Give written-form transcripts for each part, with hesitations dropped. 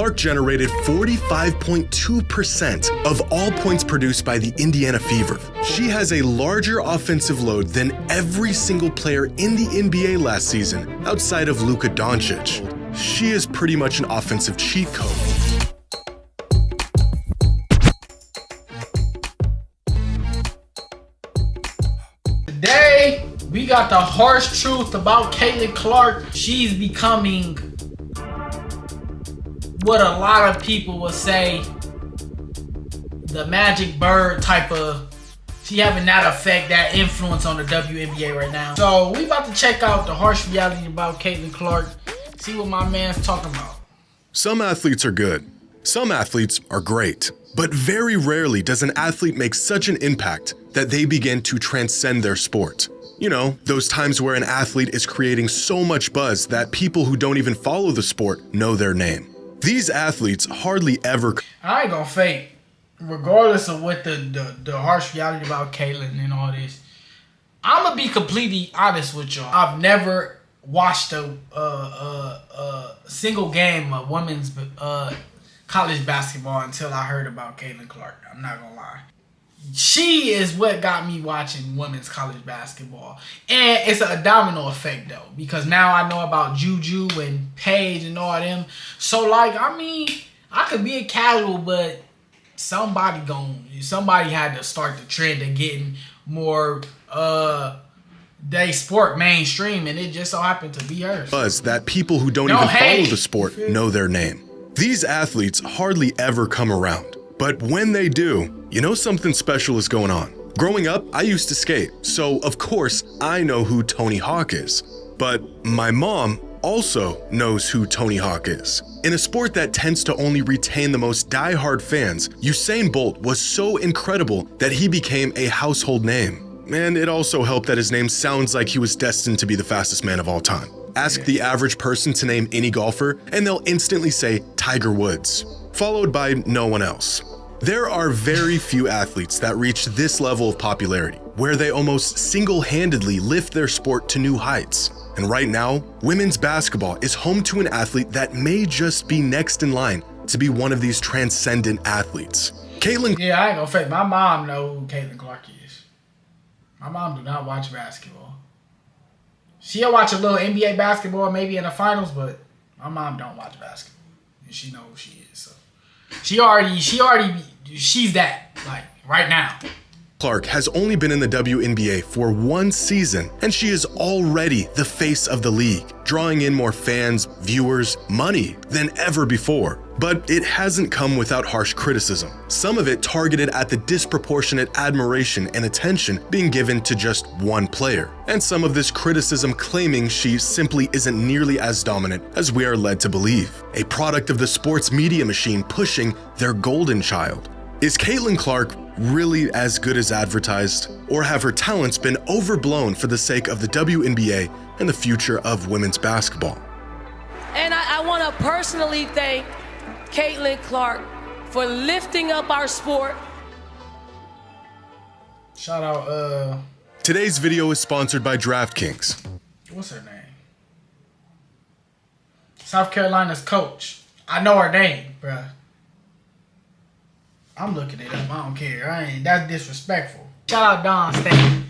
Clark generated 45.2% of all points produced by the Indiana Fever. She has a larger offensive load than every single player in the NBA last season, outside of Luka Doncic. She is pretty much an offensive cheat code. Today, we got the harsh truth about Caitlin Clark. She's becoming what a lot of people would say the Magic Bird type of. She having that effect, that influence on the WNBA right now. So we about to check out the harsh reality about Caitlin Clark. See what my man's talking about. Some athletes are good. Some athletes are great. But very rarely does an athlete make such an impact that they begin to transcend their sport. You know, those times where an athlete is creating so much buzz that people who don't even follow the sport know their name. These athletes hardly ever. I ain't gonna fake, regardless of what the harsh reality about Caitlin and all this. I'm gonna be completely honest with y'all. I've never watched a single game of women's college basketball until I heard about Caitlin Clark. I'm not gonna lie. She is what got me watching women's college basketball. And it's a domino effect though, because now I know about Juju and Paige and all them. So like, I mean, I could be a casual, but somebody had to start the trend of getting more they sport mainstream, and it just so happened to be hers. Buzz that people who don't even follow the sport know their name. These athletes hardly ever come around. But when they do, you know something special is going on. Growing up, I used to skate, so of course I know who Tony Hawk is. But my mom also knows who Tony Hawk is. In a sport that tends to only retain the most die-hard fans, Usain Bolt was so incredible that he became a household name. And it also helped that his name sounds like he was destined to be the fastest man of all time. Ask the average person to name any golfer, and they'll instantly say Tiger Woods, followed by no one else. There are very few athletes that reach this level of popularity, where they almost single-handedly lift their sport to new heights. And right now, women's basketball is home to an athlete that may just be next in line to be one of these transcendent athletes. Caitlin. Yeah, I ain't gonna fake. My mom know who Caitlin Clark is. My mom do not watch basketball. She'll watch a little NBA basketball maybe in the finals, but my mom don't watch basketball. And she know who she is, so. She's that, like, right now. Clark has only been in the WNBA for one season, and she is already the face of the league, drawing in more fans, viewers, money than ever before. But it hasn't come without harsh criticism, some of it targeted at the disproportionate admiration and attention being given to just one player, and some of this criticism claiming she simply isn't nearly as dominant as we are led to believe, a product of the sports media machine pushing their golden child. Is Caitlin Clark really as good as advertised, or have her talents been overblown for the sake of the WNBA and the future of women's basketball? And I want to personally thank Caitlin Clark for lifting up our sport. Shout out, Today's video is sponsored by DraftKings. What's her name? South Carolina's coach. I know her name, bruh. I'm looking it up. I don't care. That's disrespectful. Shout out Don State.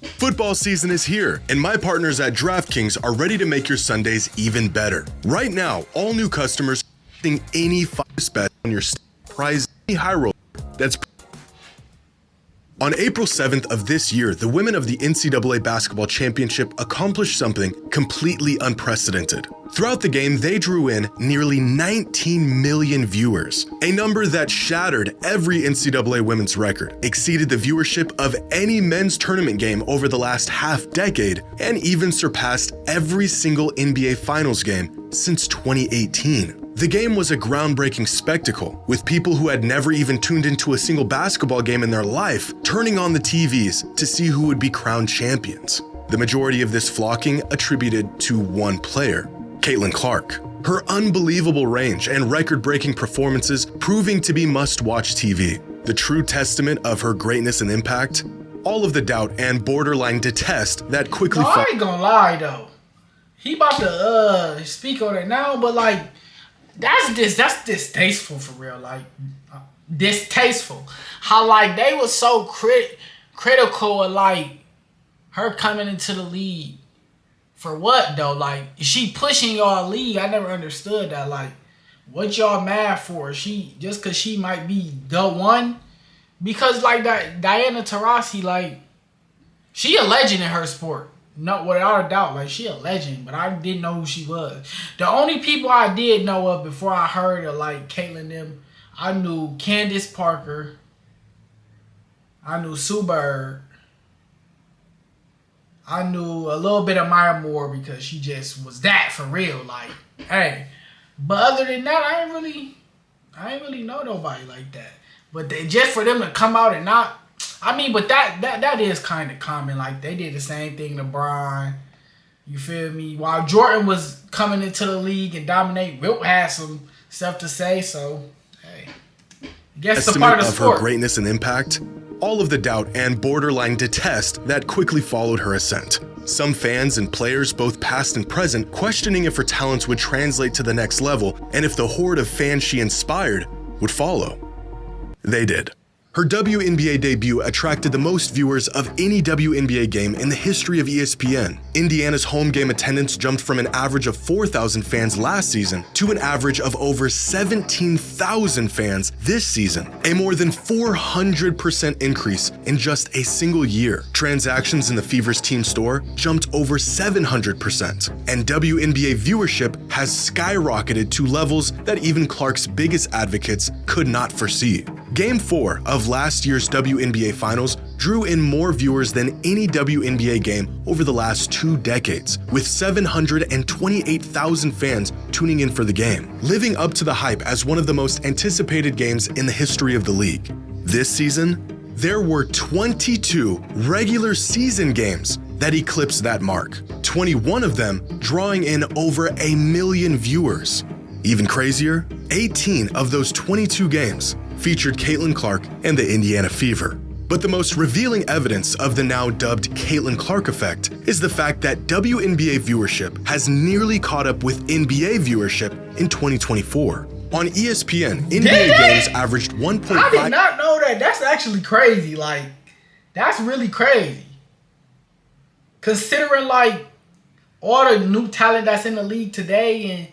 Football season is here, and my partners at DraftKings are ready to make your Sundays even better. Right now, all new customers getting any bet on your prize high roll. That's on April 7th of this year, the women of the NCAA Basketball Championship accomplished something completely unprecedented. Throughout the game, they drew in nearly 19 million viewers, a number that shattered every NCAA women's record, exceeded the viewership of any men's tournament game over the last half decade, and even surpassed every single NBA Finals game since 2018. The game was a groundbreaking spectacle, with people who had never even tuned into a single basketball game in their life turning on the TVs to see who would be crowned champions. The majority of this flocking attributed to one player, Caitlin Clark. Her unbelievable range and record-breaking performances proving to be must-watch TV. The true testament of her greatness and impact, all of the doubt and borderline detest that quickly I ain't gonna lie though. He about to speak on it now, but like, That's distasteful for real. Like, distasteful. How, like, they was so critical of, like, her coming into the league. For what, though? Like, she pushing y'all league. I never understood that. Like, what y'all mad for? Just because she might be the one? Because, like, that Diana Taurasi, like, she a legend in her sport. No, without a doubt. Like, she a legend, but I didn't know who she was. The only people I did know of before I heard of, like, Caitlyn them, I knew Candace Parker. I knew Sue Bird. I knew a little bit of Maya Moore because she just was that for real. Like, hey. But other than that, I ain't really know nobody like that. But just for them to come out and not, I mean, but that is kind of common. Like, they did the same thing to Bron. You feel me? While Jordan was coming into the league and dominating, Wilt had some stuff to say. So, hey, I guess it's a part of the sport. Her greatness and impact, all of the doubt and borderline detest that quickly followed her ascent. Some fans and players, both past and present, questioning if her talents would translate to the next level and if the horde of fans she inspired would follow. They did. Her WNBA debut attracted the most viewers of any WNBA game in the history of ESPN. Indiana's home game attendance jumped from an average of 4,000 fans last season to an average of over 17,000 fans this season, a more than 400% increase in just a single year. Transactions in the Fever's team store jumped over 700%, and WNBA viewership has skyrocketed to levels that even Clark's biggest advocates could not foresee. Game 4 of last year's WNBA Finals drew in more viewers than any WNBA game over the last 2 decades, with 728,000 fans tuning in for the game, living up to the hype as one of the most anticipated games in the history of the league. This season, there were 22 regular season games that eclipsed that mark, 21 of them drawing in over 1 million viewers. Even crazier, 18 of those 22 games featured Caitlin Clark and the Indiana Fever. But the most revealing evidence of the now dubbed Caitlin Clark effect is the fact that WNBA viewership has nearly caught up with NBA viewership in 2024. On ESPN, NBA games averaged 1.5... I did not know that. That's actually crazy. Like, that's really crazy. Considering, like, all the new talent that's in the league today and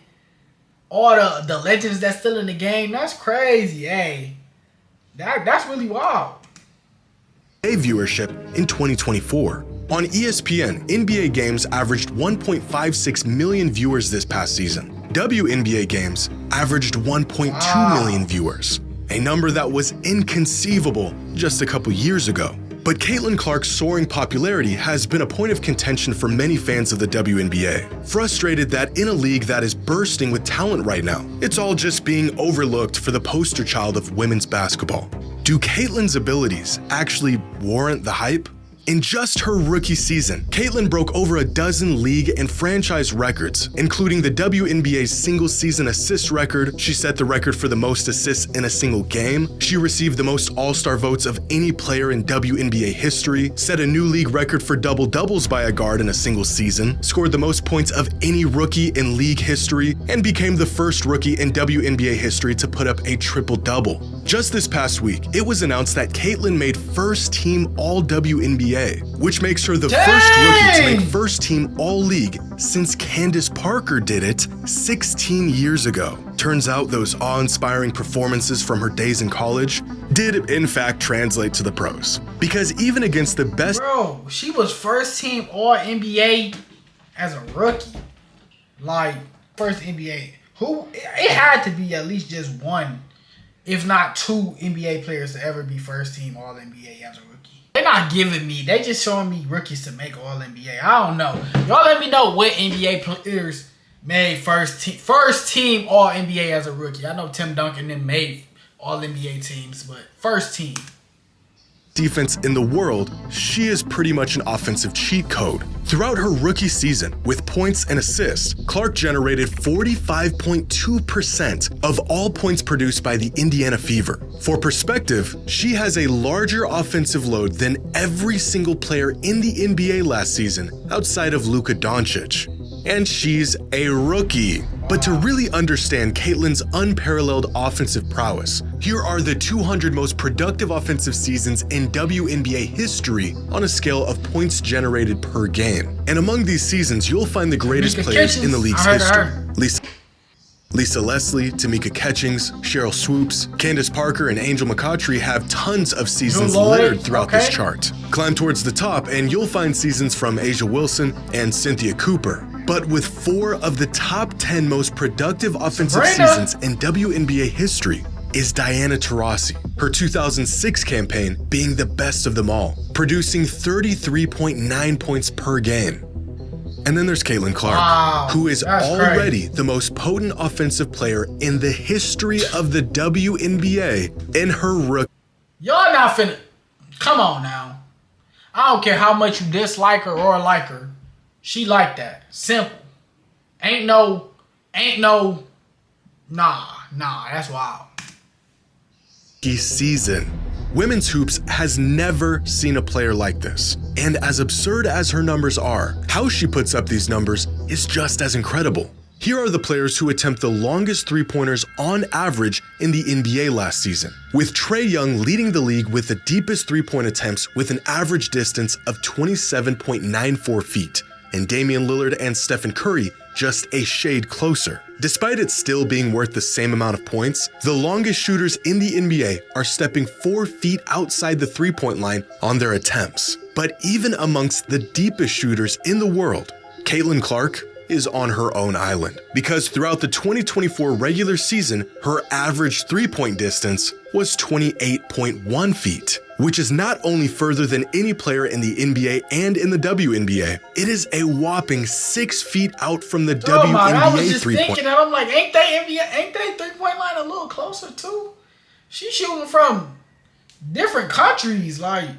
all the legends that's still in the game, that's crazy. Hey, that's really wild. Viewership in 2024. On ESPN, NBA games averaged 1.56 million viewers this past season. WNBA games averaged 1.2 million viewers, a number that was inconceivable just a couple years ago. But Caitlin Clark's soaring popularity has been a point of contention for many fans of the WNBA, frustrated that in a league that is bursting with talent right now, it's all just being overlooked for the poster child of women's basketball. Do Caitlin's abilities actually warrant the hype? In just her rookie season, Caitlin broke over a dozen league and franchise records, including the WNBA's single-season assist record. She set the record for the most assists in a single game. She received the most All-Star votes of any player in WNBA history, set a new league record for double-doubles by a guard in a single season, scored the most points of any rookie in league history, and became the first rookie in WNBA history to put up a triple-double. Just this past week, it was announced that Caitlin made first-team All-WNBA, which makes her the first rookie to make first-team All-League since Candace Parker did it 16 years ago. Turns out those awe-inspiring performances from her days in college did, in fact, translate to the pros. Because even against the best... Bro, she was first-team All-NBA as a rookie. Like, first NBA. It had to be at least just one, if not two NBA players to ever be first-team All-NBA as a rookie. They're not giving me. They just showing me rookies to make All-NBA. I don't know. Y'all let me know what NBA players made first team All-NBA as a rookie. I know Tim Duncan then made All-NBA teams, but first team. Defense in the world, she is pretty much an offensive cheat code. Throughout her rookie season, with points and assists, Clark generated 45.2% of all points produced by the Indiana Fever. For perspective, she has a larger offensive load than every single player in the NBA last season outside of Luka Doncic. and she's a rookie. But to really understand Caitlyn's unparalleled offensive prowess, here are the 200 most productive offensive seasons in WNBA history on a scale of points generated per game. And among these seasons, you'll find the greatest players in the league's history. Lisa Leslie, Tamika Catchings, Cheryl Swoops, Candace Parker, and Angel McCoughtry have tons of seasons littered throughout this chart. Climb towards the top and you'll find seasons from Asia Wilson and Cynthia Cooper. But with 4 of the top 10 most productive offensive seasons in WNBA history is Diana Taurasi, her 2006 campaign being the best of them all, producing 33.9 points per game. And then there's Caitlin Clark, who is already the most potent offensive player in the history of the WNBA in her rookie. Y'all not finna. Come on now. I don't care how much you dislike her or like her. She like that. Simple. Ain't no. Nah, that's wild. Season. Women's hoops has never seen a player like this. And as absurd as her numbers are, how she puts up these numbers is just as incredible. Here are the players who attempt the longest three-pointers on average in the NBA last season, with Trae Young leading the league with the deepest three-point attempts with an average distance of 27.94 feet, and Damian Lillard and Stephen Curry just a shade closer. Despite it still being worth the same amount of points, the longest shooters in the NBA are stepping 4 feet outside the three-point line on their attempts. But even amongst the deepest shooters in the world, Caitlin Clark is on her own island, because throughout the 2024 regular season, her average three-point distance was 28.1 feet, which is not only further than any player in the NBA and in the WNBA, it is a whopping 6 feet out from the WNBA I was just three-point. thinking, I'm like, ain't they three-point line a little closer too? She's shooting from different countries. Like,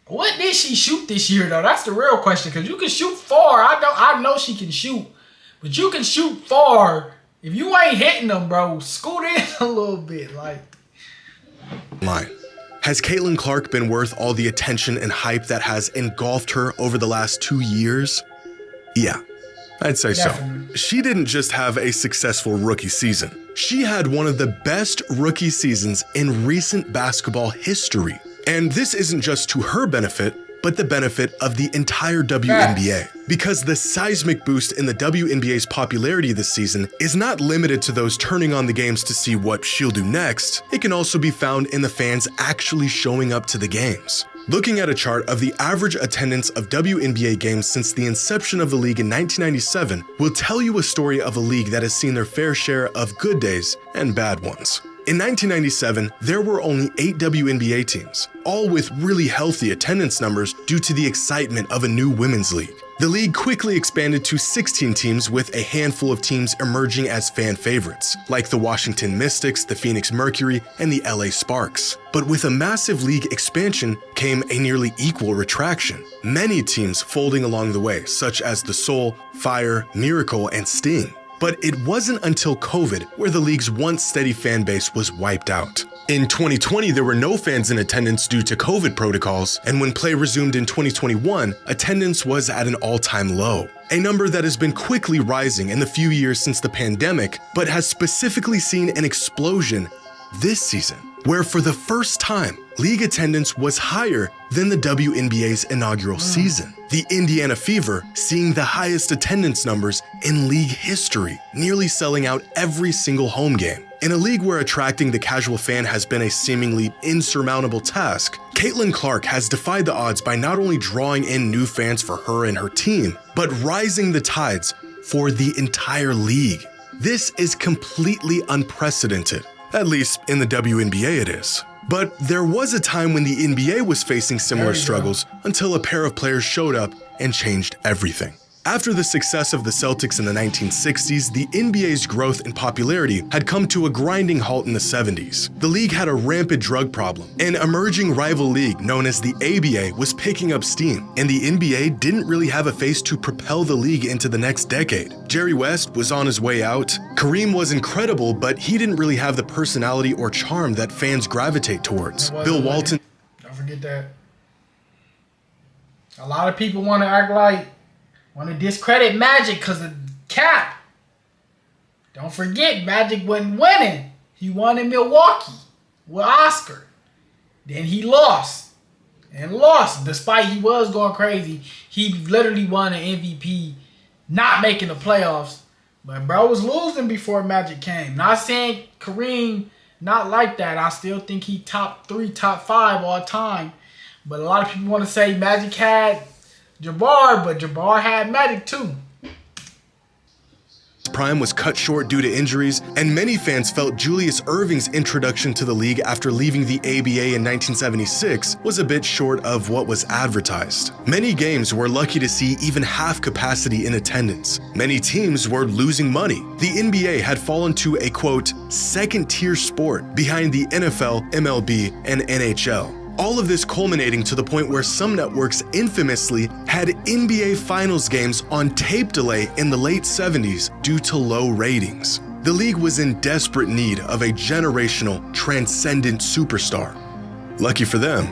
what did she shoot this year though? That's the real question. Because you can shoot far. I know she can shoot, but you can shoot far. If you ain't hitting them, bro, scoot in a little bit. Like, line. Has Caitlin Clark been worth all the attention and hype that has engulfed her over the last 2 years? Yeah, I'd say definitely. so. She didn't just have a successful rookie season. She had one of the best rookie seasons in recent basketball history. And this isn't just to her benefit, but the benefit of the entire WNBA. Because the seismic boost in the WNBA's popularity this season is not limited to those turning on the games to see what she'll do next. It can also be found in the fans actually showing up to the games. Looking at a chart of the average attendance of WNBA games since the inception of the league in 1997 will tell you a story of a league that has seen their fair share of good days and bad ones. In 1997, there were only 8 WNBA teams, all with really healthy attendance numbers due to the excitement of a new women's league. The league quickly expanded to 16 teams, with a handful of teams emerging as fan favorites, like the Washington Mystics, the Phoenix Mercury, and the LA Sparks. But with a massive league expansion came a nearly equal retraction, many teams folding along the way, such as the Soul, Fire, Miracle, and Sting. But it wasn't until COVID where the league's once steady fan base was wiped out. In 2020, there were no fans in attendance due to COVID protocols, and when play resumed in 2021, attendance was at an all-time low. A number that has been quickly rising in the few years since the pandemic, but has specifically seen an explosion this season, where for the first time, league attendance was higher than the WNBA's inaugural season. The Indiana Fever seeing the highest attendance numbers in league history, nearly selling out every single home game. In a league where attracting the casual fan has been a seemingly insurmountable task, Caitlin Clark has defied the odds by not only drawing in new fans for her and her team, but rising the tides for the entire league. This is completely unprecedented. At least in the WNBA it is. But there was a time when the NBA was facing similar struggles until a pair of players showed up and changed everything. After the success of the Celtics in the 1960s, the NBA's growth in popularity had come to a grinding halt in the 70s. The league had a rampant drug problem. An emerging rival league known as the ABA was picking up steam, and the NBA didn't really have a face to propel the league into the next decade. Jerry West was on his way out. Kareem was incredible, but he didn't really have the personality or charm that fans gravitate towards. Bill Walton. Don't forget that. A lot of people want to act like Want to discredit Magic because of Cap. Don't forget, Magic wasn't winning. He won in Milwaukee with Oscar. Then he lost. And lost. Despite he was going crazy. He literally won an MVP not making the playoffs. But bro was losing before Magic came. Not saying Kareem not like that. I still think he top 3, top 5 all time. But a lot of people want to say Magic had Jabbar, but Jabbar had Magic too. Prime was cut short due to injuries, and many fans felt Julius Erving's introduction to the league after leaving the ABA in 1976 was a bit short of what was advertised. Many games were lucky to see even half capacity in attendance. Many teams were losing money. The NBA had fallen to a, quote, second-tier sport behind the NFL, MLB, and NHL. All of this culminating to the point where some networks infamously had NBA Finals games on tape delay in the late 70s due to low ratings. The league was in desperate need of a generational, transcendent superstar. Lucky for them,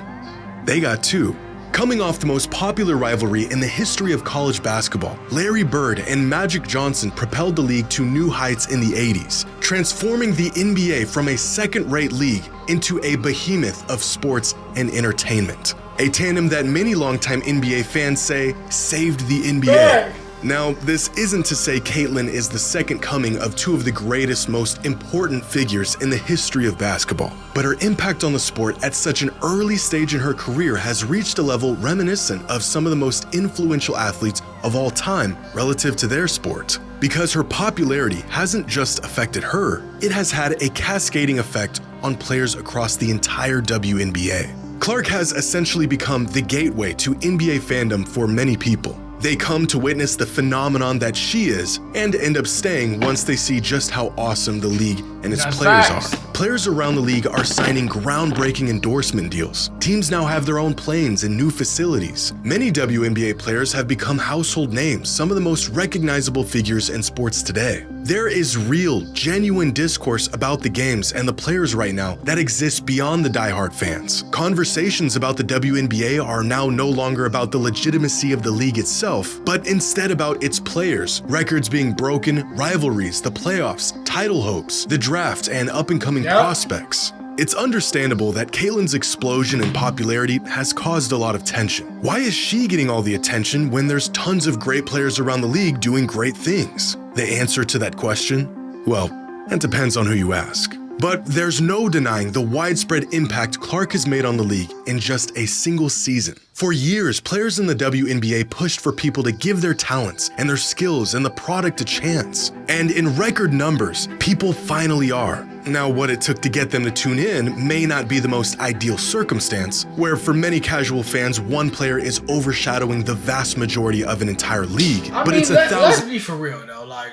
they got two. Coming off the most popular rivalry in the history of college basketball, Larry Bird and Magic Johnson propelled the league to new heights in the 80s, transforming the NBA from a second-rate league into a behemoth of sports and entertainment. A tandem that many longtime NBA fans say saved the NBA. Yeah. Now, this isn't to say Caitlin is the second coming of two of the greatest, most important figures in the history of basketball, but her impact on the sport at such an early stage in her career has reached a level reminiscent of some of the most influential athletes of all time relative to their sport. Because her popularity hasn't just affected her, it has had a cascading effect on players across the entire WNBA. Clark has essentially become the gateway to NBA fandom for many people. They come to witness the phenomenon that she is and end up staying once they see just how awesome the league and its players are. Players around the league are signing groundbreaking endorsement deals. Teams now have their own planes and new facilities. Many WNBA players have become household names, some of the most recognizable figures in sports today. There is real, genuine discourse about the games and the players right now that exists beyond the diehard fans. Conversations about the WNBA are now no longer about the legitimacy of the league itself, but instead about its players, records being broken, rivalries, the playoffs, title hopes, the draft, and up-and-coming prospects. It's understandable that Caitlin's explosion in popularity has caused a lot of tension. Why is she getting all the attention when there's tons of great players around the league doing great things? The answer to that question? Well, it depends on who you ask. But there's no denying the widespread impact Clark has made on the league in just a single season. For years, players in the WNBA pushed for people to give their talents and their skills and the product a chance. And in record numbers, people finally are. Now, what it took to get them to tune in may not be the most ideal circumstance, where for many casual fans, one player is overshadowing the vast majority of an entire league. Let's be for real though. Like,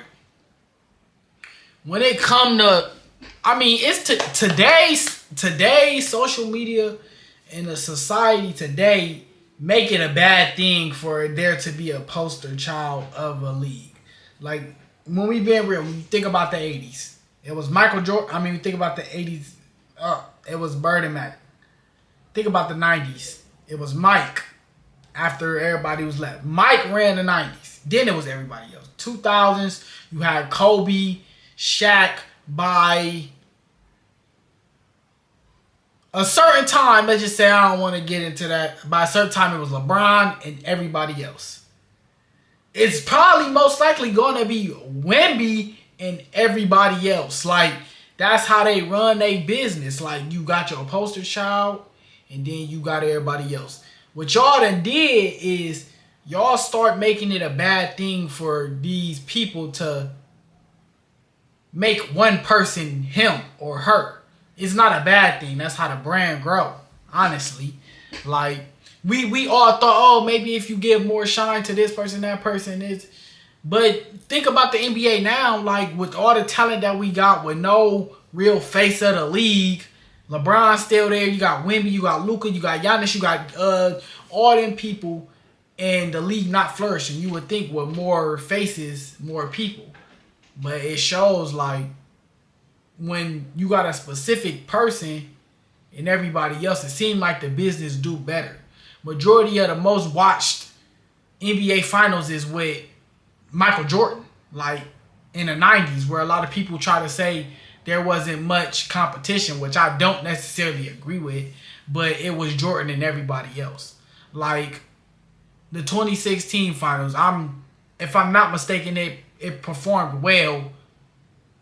when it come to, it's today's social media and the society today make it a bad thing for there to be a poster child of a league. Like, when we being real, when you think about the 80s, it was Michael Jordan. We think about the 80s, it was Bird and Magic. Think about the 90s, it was Mike after everybody was left. Mike ran the 90s. Then it was everybody else. 2000s, you had Kobe, Shaq. By a certain time, let's just say, I don't want to get into that. By a certain time, it was LeBron and everybody else. It's probably most likely going to be Wemby and everybody else. Like, that's how they run their business. Like, you got your poster child and then you got everybody else. What y'all done did is y'all start making it a bad thing for these people to make one person him or her. It's not a bad thing. That's how the brand grow, honestly. Like, we all thought, oh, maybe if you give more shine to this person, that person is. But think about the NBA now, like, with all the talent that we got with no real face of the league. LeBron's still there. You got Wemby, you got Luka, you got Giannis, you got all them people, and the league not flourishing. You would think with more faces, more people. But it shows, like, when you got a specific person and everybody else, it seemed like the business do better. Majority of the most watched NBA Finals is with Michael Jordan, like in the 90s, where a lot of people try to say there wasn't much competition, which I don't necessarily agree with, but it was Jordan and everybody else. Like the 2016 Finals, if I'm not mistaken, it performed well.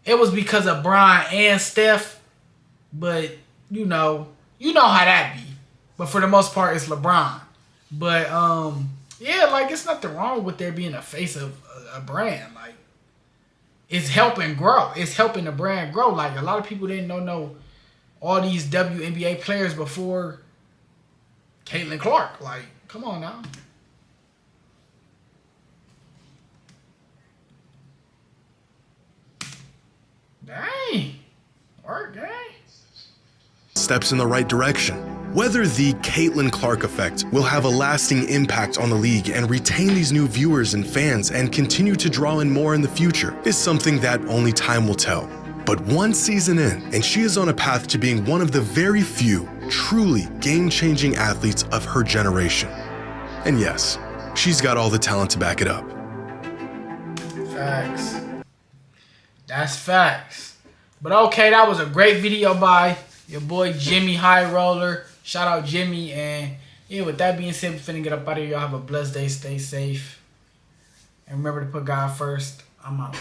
It was because of Bron and Steph, but you know how that be. But for the most part, it's LeBron. But yeah, like it's nothing wrong with there being a face of a brand. Like it's helping grow. It's helping the brand grow. Like a lot of people didn't know all these WNBA players before Caitlin Clark. Like, come on now. Dang. Work, dang. Steps in the right direction. Whether the Caitlin Clark effect will have a lasting impact on the league and retain these new viewers and fans and continue to draw in more in the future is something that only time will tell. But one season in, and she is on a path to being one of the very few truly game-changing athletes of her generation. And yes, she's got all the talent to back it up. Facts. That's facts. But okay, that was a great video by your boy Jimmy High Roller. Shout out Jimmy. And yeah, with that being said, we're finna get up out of here. Y'all have a blessed day. Stay safe. And remember to put God first. I'm out.